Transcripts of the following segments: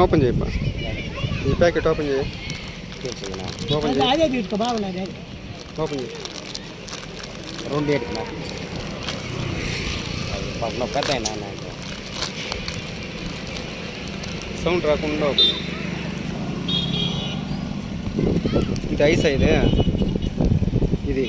Open చేయప్ప. ఈ packet open చేయి. Open చేయి. అదే తీసుకో బాగున్నది. ఓపెన్ చేయి. 2 ఏడుకున్నా పెద్ద అయినా సౌండ్ రాకుండా ఓపెన్ చేయి. ఇది ఐస్ ఇదే. ఇది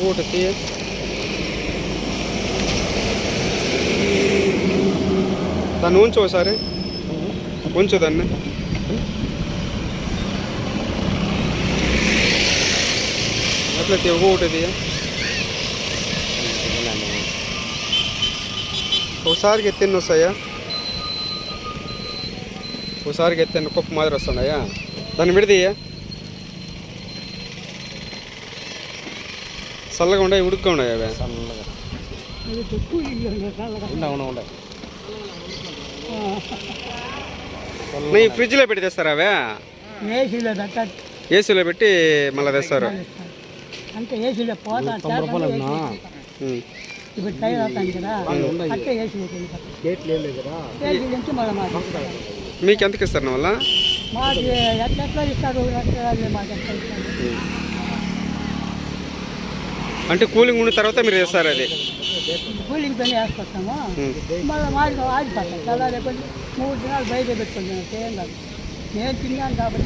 ఒకటి తీయ. దాన్ని ఉంచు ఒకసారి, ఉంచు దాన్ని. ఎట్లా తీయ? ఒకటి తీయ. ఒకసారికి ఎత్తెన్ని వస్తాయా? ఒకసారికి ఎత్తెన్ని కుప్ప మాదిరి వస్తున్నాయా? దాన్ని విడదీయ. చల్లగా ఉన్నాయి, ఉడుక్గా ఉన్నాయి అవి. చల్లగా నీ ఫ్రిడ్జ్లో పెట్టి తెస్తారా అవే? ఏసీలో పెట్టి మళ్ళీ తెస్తారు. అంటే ఏసీలో పోతా ఇప్పుడు టైర్ అవుతాను కదా, అంటే ఏసీలో నుంచి మళ్ళీ మాకు మీకు ఎంతకి ఇస్తారు వల్ల? మాకు ఎట్లా ఇస్తారు, మాకు ఎట్లా ఇస్తారు. అంటే కూలింగ్ ఉన్న తర్వాత మీరు చేస్తారు అది? కూలింగ్ పని వేసుకొస్తాము, మళ్ళీ మాకు ఆగిపోతాం. చాలా లేకపోతే 3 దినాలు బయట పెట్టుకుంటున్నాం. ఏం కాదు, నేను తిన్నాను కాబట్టి